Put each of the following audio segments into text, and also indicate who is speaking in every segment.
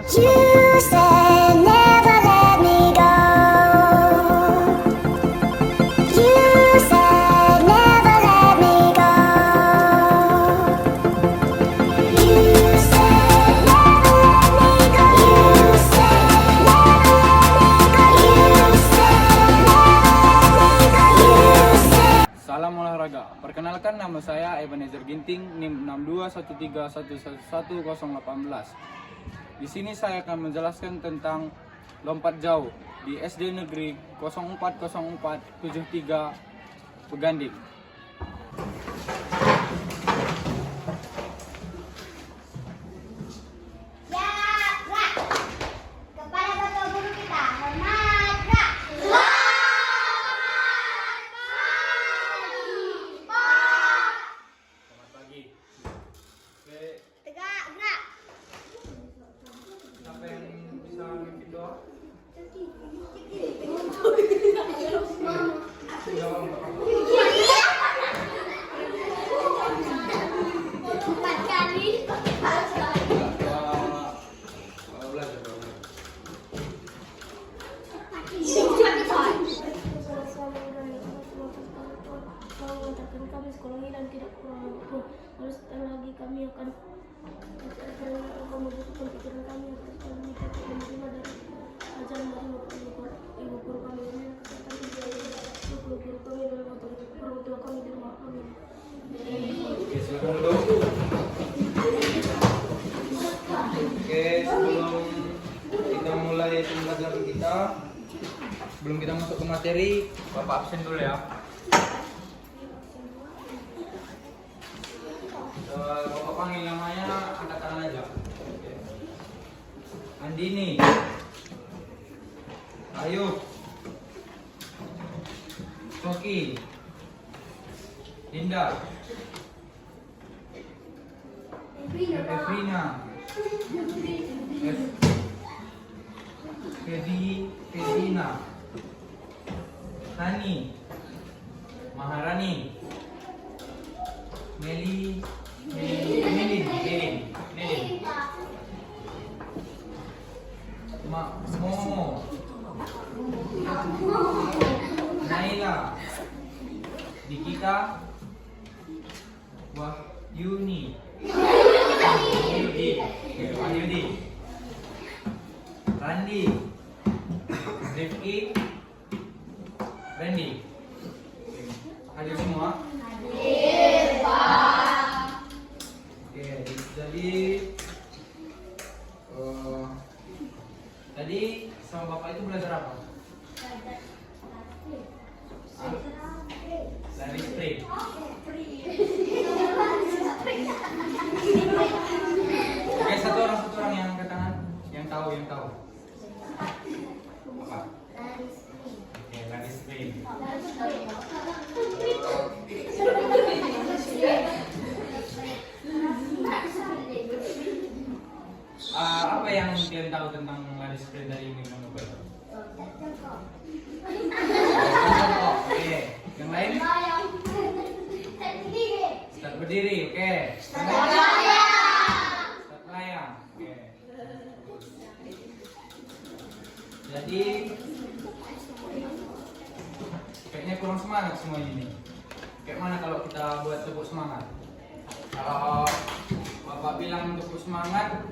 Speaker 1: You said never let me go. You said never let me go. You said never let me go. You said never let me go. You said never let me go. You said.
Speaker 2: Salam olahraga. Perkenalkan, nama saya Ebenezer Ginting, NIM 6213111018. Di sini saya akan menjelaskan tentang lompat jauh di SD Negeri 040473 Peganding.
Speaker 1: Ya, gerak. Kepada bapak guru kita, hormat, gerak.
Speaker 2: Selamat pagi. Oke,
Speaker 1: Tegak, gerak.
Speaker 2: siapa yang bisa mimpin doa?
Speaker 1: Empat kali.
Speaker 3: Kami sekolah ini dan tidak kurang apapun. Lalu setelah lagi kami akan membutuhkan pikiran kami atas kami dapat menerima dari ajaran dari ibu guru kami ini kesehatan guru kami dan orang tua kami di rumah kami.
Speaker 2: Oke, silakan duduk. Oke, sebelum kita mulai pembelajaran kita, sebelum kita masuk ke materi, Bapak absen dulu ya. Bapak panggil namanya, angkat tangan aja. Oke. Andini, Ayub, Coki, Dinda, Evrina, Fedina, Hani, Maharani, Melin, Momo, Naila, Dikita, Wahyuni, Wahyudi, Randi, Rifki, Randy. Hadir semua? Oke, jadi tadi sama Bapak itu belajar apa? Lari sprint. Oke, satu orang yang angkat tangan, yang tahu. Apa? Oke, lari sprint. Apa yang kalian tahu tentang lari sprint dari ini? Oke, yang lain? Start berdiri, oke. Start layang, oke. Jadi kayaknya kurang semangat semua ini. Kayak mana kalau kita buat tepuk semangat? Kalau Bapak bilang tepuk semangat,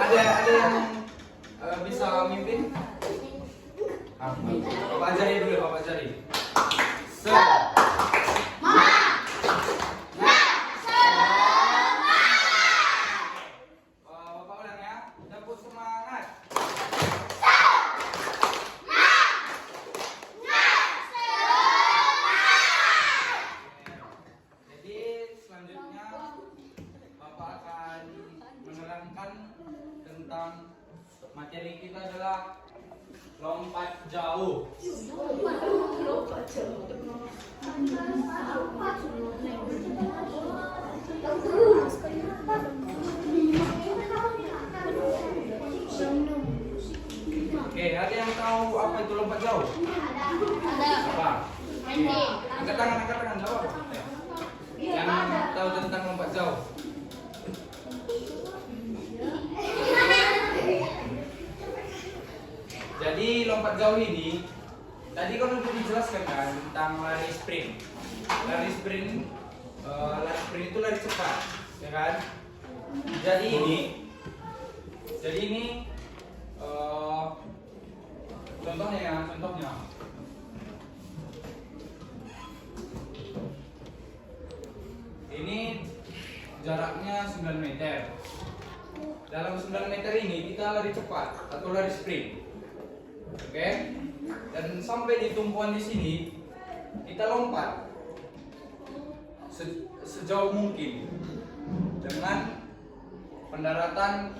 Speaker 2: ada yang bisa mimpin? Bapak ajari dulu, Bapak ajari. Bapak ulang ya, tepuk semangat. Jadi selanjutnya Bapak akan menerangkan tentang materi kita adalah lompat jauh. Oke, ada yang tahu apa itu lompat jauh? Apa? Angkat tangan, jawab. Yang lompat jauh ini, tadi kan udah dijelaskan kan tentang lari sprint. Lari sprint itu lari cepat, ya kan? Jadi ini contohnya. Ini jaraknya 9 meter. Dalam 9 meter ini kita lari cepat atau lari sprint. Oke? Dan sampai di tumpuan di sini kita lompat sejauh mungkin dengan pendaratan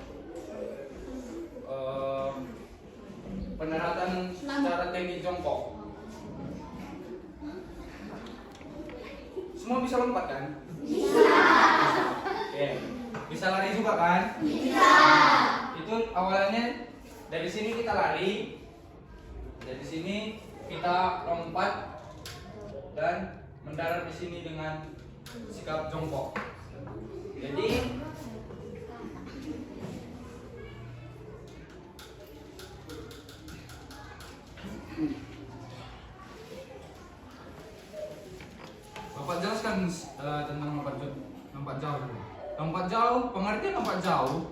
Speaker 2: secara teknik jongkok. Semua bisa lompat kan? Oke. Bisa lari juga kan? Bisa. Itu awalnya dari sini kita lari, dari sini kita lompat dan mendarat di sini dengan sikap jongkok. Jadi Bapak jelaskan tentang lompat jauh. Lompat jauh, pengertian lompat jauh,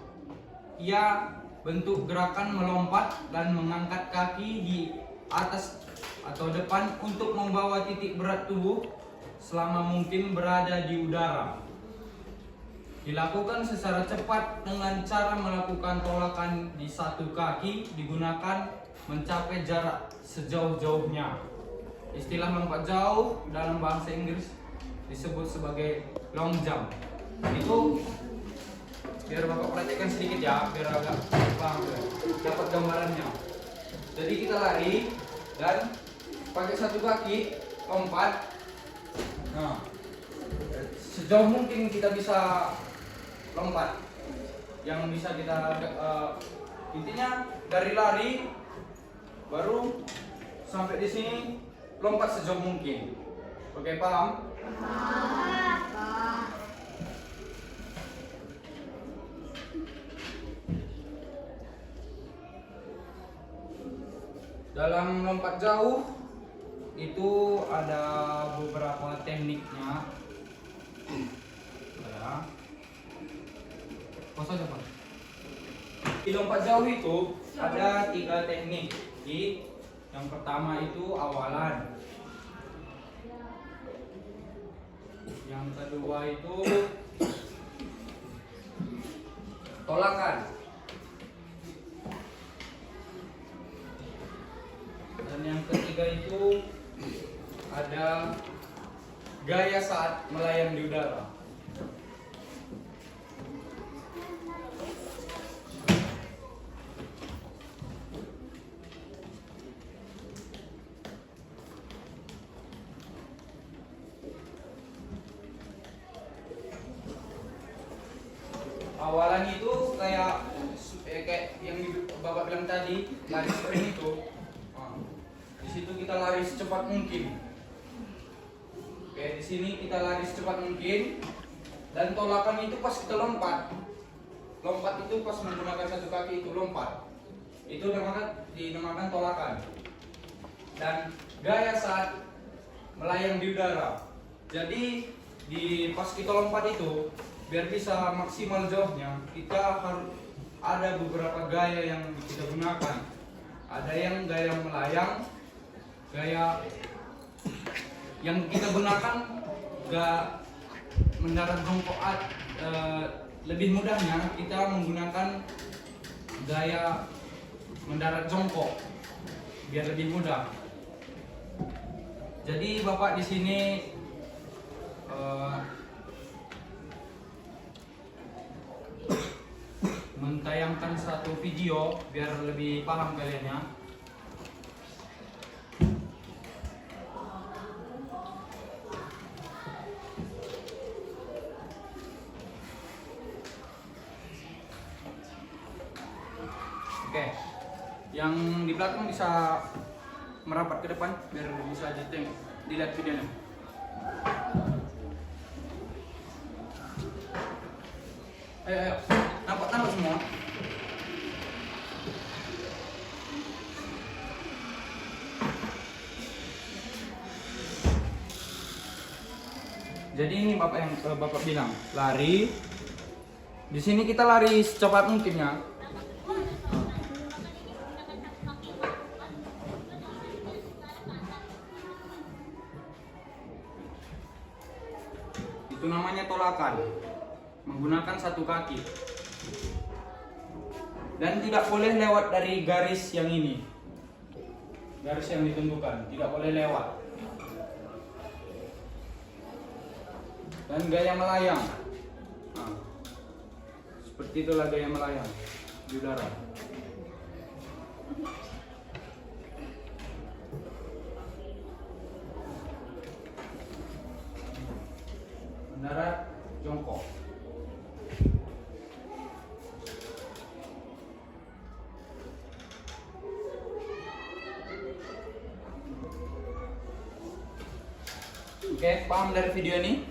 Speaker 2: ia bentuk gerakan melompat dan mengangkat kaki di atas atau depan untuk membawa titik berat tubuh selama mungkin berada di udara. Dilakukan secara cepat dengan cara melakukan tolakan di satu kaki digunakan mencapai jarak sejauh-jauhnya. Istilah lompat jauh dalam bahasa Inggris disebut sebagai long jump. Itu biar Bapak perhatikan sedikit ya, biar agak paham ya, dapat gambarannya. Jadi kita lari dan pakai satu kaki lompat. Nah, sejauh mungkin kita bisa lompat. Yang bisa kita intinya dari lari baru sampai di sini lompat sejauh mungkin. Oke, paham? Dalam lompat jauh itu ada beberapa tekniknya. Ya. Aja, Pak. Di lompat jauh itu ada 3 teknik. Yang pertama itu awalan. Yang kedua itu tolakan. Dan yang ketiga itu ada gaya saat melayang di udara. Awalan itu kayak yang Bapak bilang tadi, lari sprint itu. Di situ kita lari secepat mungkin. Oke, di sini kita lari secepat mungkin. Dan tolakan itu pas kita lompat. Lompat itu pas menggunakan satu kaki itu lompat. Itu dinamakan tolakan. Dan gaya saat melayang di udara. Jadi pas kita lompat itu, biar bisa maksimal jauhnya, kita harus ada beberapa gaya yang kita gunakan. Ada yang gaya melayang, gaya yang kita gunakan gak mendarat jongkok. Lebih mudahnya kita menggunakan gaya mendarat jongkok biar lebih mudah. Jadi Bapak di sini mentayangkan satu video biar lebih paham kalian ya. Oke, yang di belakang bisa merapat ke depan biar bisa dilihat videonya. Ayo, nampak semua. Jadi ini bapak yang bapak bilang lari. Di sini kita lari secepat mungkin ya. Itu namanya tolakan, menggunakan satu kaki. Dan tidak boleh lewat dari garis yang ini. Garis yang ditentukan, tidak boleh lewat. Dan gaya melayang. Nah, seperti itulah gaya melayang di udara. Mendarat jongkok. Oke, paham dari video ini?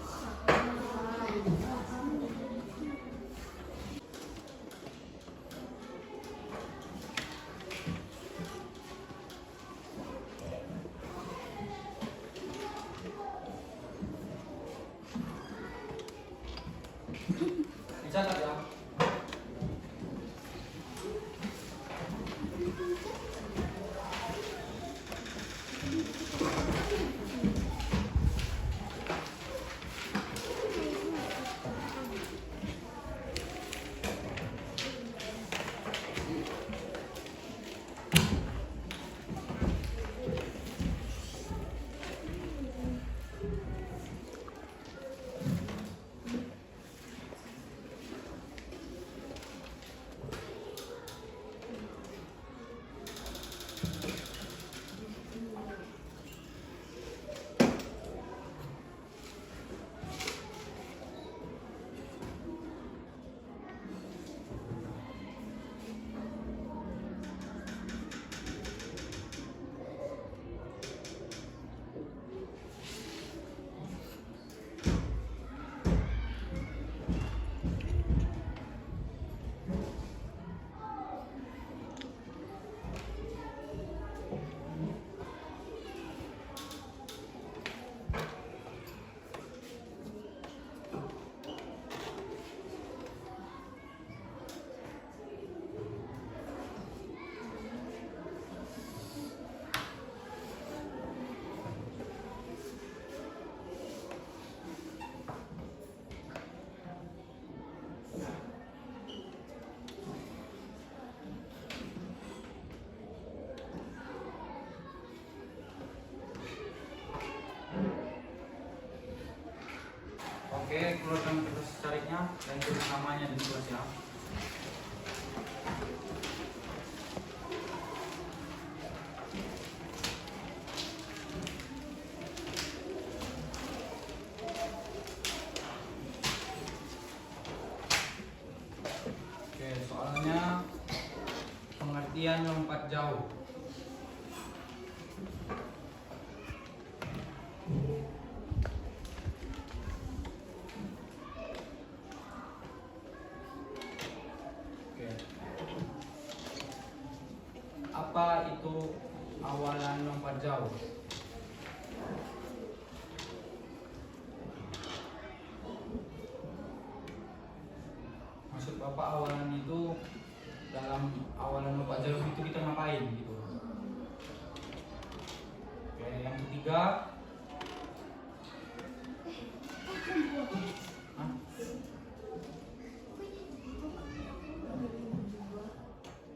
Speaker 2: Dicatat ya. Oke, keluarkan kertas cariknya dan tulis namanya di kelas ya. Oke, soalnya pengertian lompat jauh. Apa itu awalan lompat jauh? Maksud Bapak awalan itu dalam awalan lompat jauh itu kita ngapain gitu? Oke, yang ketiga. Hah?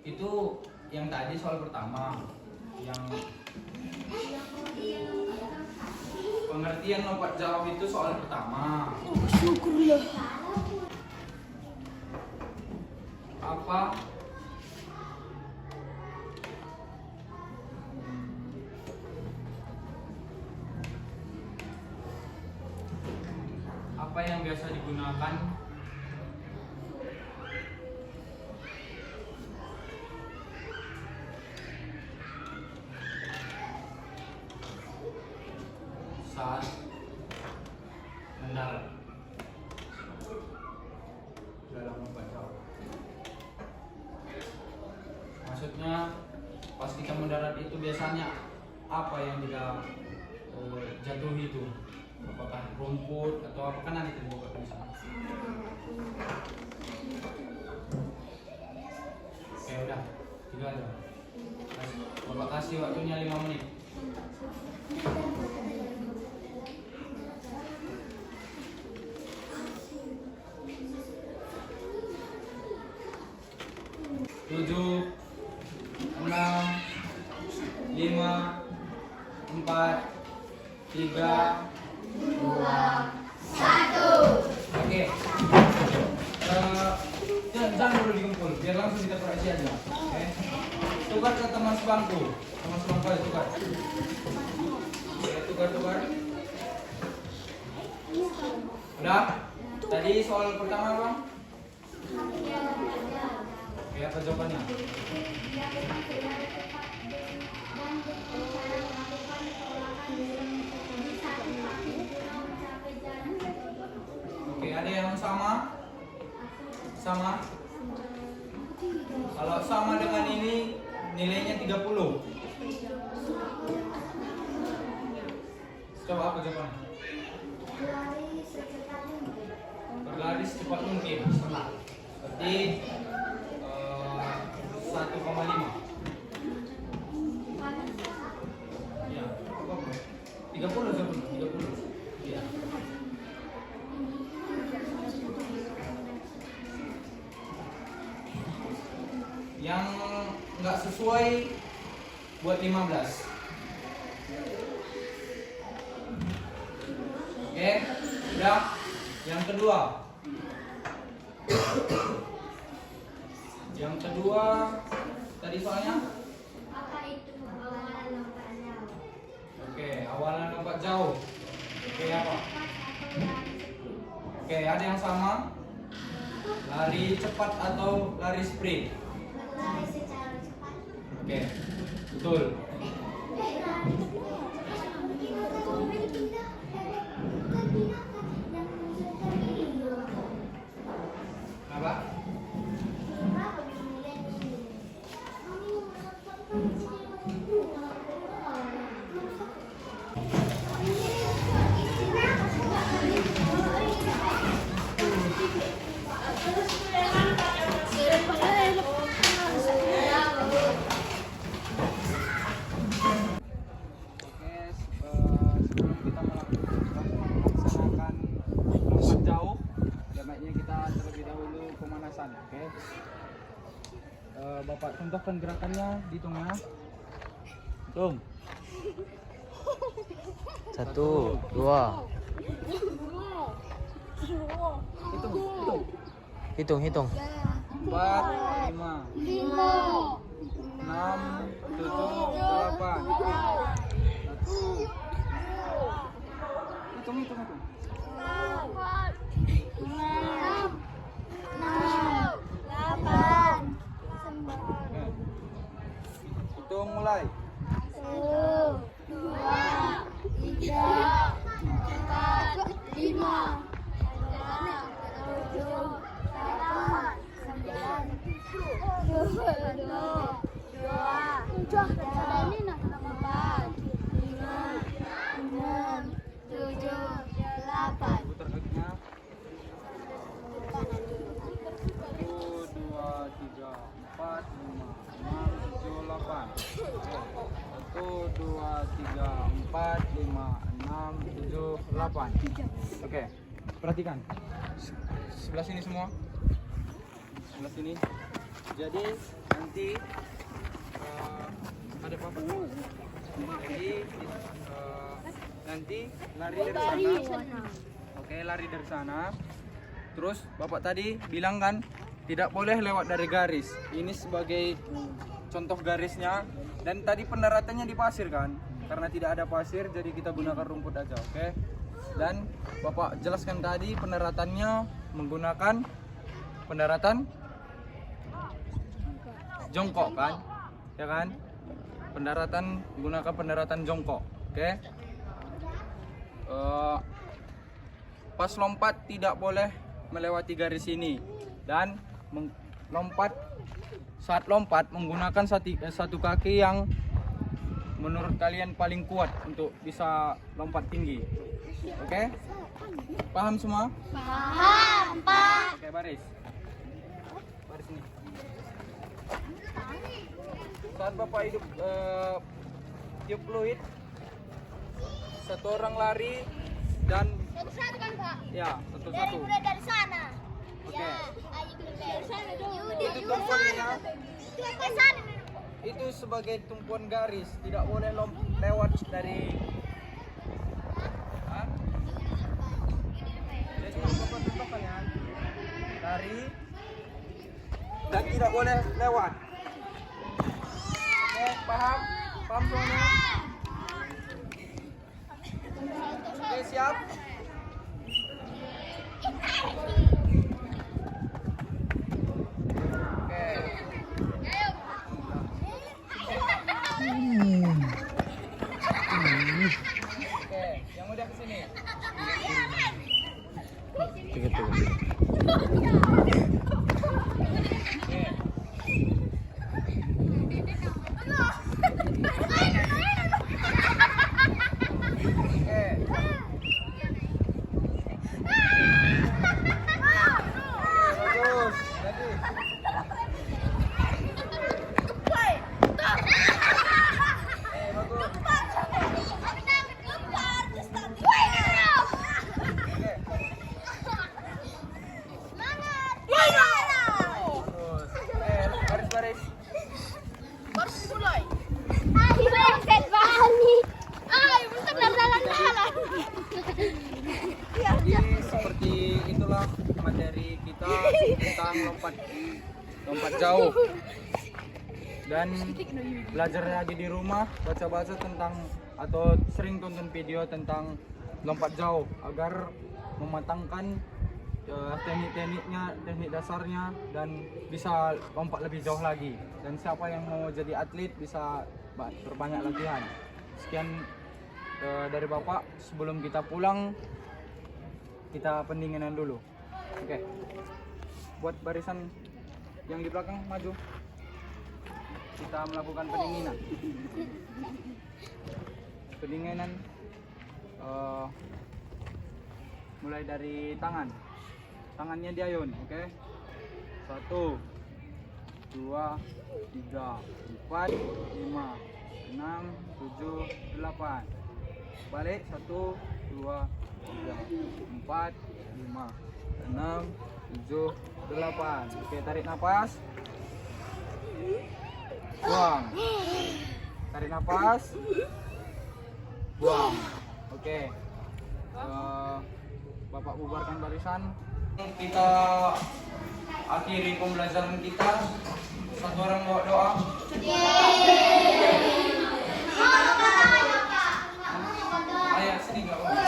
Speaker 2: Itu yang tadi soal pertama, yang pengertian lompat jauh itu soal pertama.
Speaker 3: Syukurlah.
Speaker 2: Apa yang biasa digunakan saat mendarat dalam lompat jauh? Maksudnya pas kita mendarat itu biasanya apa yang kita jatuhi itu? apakah rumput atau apa kan nanti terbuka di sana. Oke udah, gitu aja. Bapak kasih waktunya 5 menit. Tujuh, 6, 5, 4, 3, 2, 1. Oke. Jangan dulu dikumpul, biar langsung kita koreksi aja. Oke. Tukar ke teman sebangku. Teman sebangku aja tukar. Oke, tukar. Udah? Tadi soal pertama Bang? Oke, apa jawabannya? Oke, ada yang sama? Sama? Kalau sama dengan ini nilainya 30. Coba apa jawabannya? Berlari secepat mungkin. Setengah. Berarti 1,5. Ya, apa? 30 jawabannya. 30. Iya. Yang nggak sesuai buat 15. Oke, udah. Yang kedua. Yang kedua tadi soalnya?
Speaker 1: Apa itu awalan lompat jauh?
Speaker 2: Oke, awalan lompat jauh. Oke, apa? Oke, ada yang sama? Lari cepat atau lari sprint?
Speaker 1: Berlari secara cepat.
Speaker 2: Oke, betul. Apa? Sebelum kita melaksanakan lompat jauh, baiknya kita terlebih dahulu pemanasan. Oke. Bapak contohkan gerakannya, dihitung ya. Hitung.
Speaker 4: 1, 2. Hitung.
Speaker 2: 4, 5, 6, 7, 8. Hitung. Hitung mulai.
Speaker 1: 8.
Speaker 2: Putar kakinya. 1, 2, 3, 4, 5, 6, 7, 8. 1, 2, 3, 4, 5, 6, 7, 8. Oke, perhatikan. Sebelah sini semua. Sebelah sini. Jadi nanti ada apa? Jadi nanti lari dari sana. Oke, lari dari sana. Terus Bapak tadi bilang kan tidak boleh lewat dari garis. Ini sebagai contoh garisnya. Dan tadi pendaratannya di pasir kan. Karena tidak ada pasir jadi kita gunakan rumput aja, oke? Dan Bapak jelaskan tadi pendaratannya menggunakan pendaratan jongkok kan? Ya kan? Menggunakan pendaratan jongkok, oke? Pas lompat tidak boleh melewati garis ini dan saat lompat menggunakan satu kaki yang menurut kalian paling kuat untuk bisa lompat tinggi. Oke? Paham semua?
Speaker 1: Paham, Pak.
Speaker 2: Oke, baris. Baris ini. Saat Bapak tiup fluid, satu orang lari dan
Speaker 1: Satu-satu kan, Pak?
Speaker 2: ya satu-satu.
Speaker 1: Mulai dari sana.
Speaker 2: Oke.
Speaker 1: Ya, ayo dari sana dong.
Speaker 2: Itu tumpuannya.
Speaker 1: Ke sana.
Speaker 2: Itu sebagai tumpuan garis, tidak boleh lewat dari. Hah? Jadi Bapak contohkan ya, lari dan tidak boleh lewat. Oke, paham? Paham semuanya? Oke, siap? Oke. Oke, yang udah kesini.
Speaker 4: Tunggu, tunggu.
Speaker 2: Oke. Oke. Bagus. Jadi. Bagus. Bagus. Baris-baris. Jadi seperti itulah materi kita tentang lompat jauh. Dan belajar lagi di rumah, baca-baca tentang atau sering tonton video tentang lompat jauh agar mematangkan teknik-tekniknya, teknik dasarnya, dan bisa lompat lebih jauh lagi. Dan siapa yang mau jadi atlet bisa berbanyak latihan. Sekian dari Bapak. Sebelum kita pulang, kita pendinginan dulu. Oke. Buat barisan yang di belakang maju. Kita melakukan pendinginan. Pendinginan mulai dari tangan. Tangannya diayun, oke? 1, 2, 3, 4, 5, 6, 7, 8. Balik 1, 2, 3, 4, 5, 6, 7, 8. Oke, tarik nafas. Buang. Tarik nafas. Buang. Oke. Bapak bubarkan barisan. Kita akhiri pembelajaran kita. Satu orang bawa doa. Ayah sini nggak apa-apa.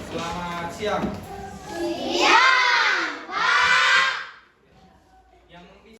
Speaker 2: Selamat siang.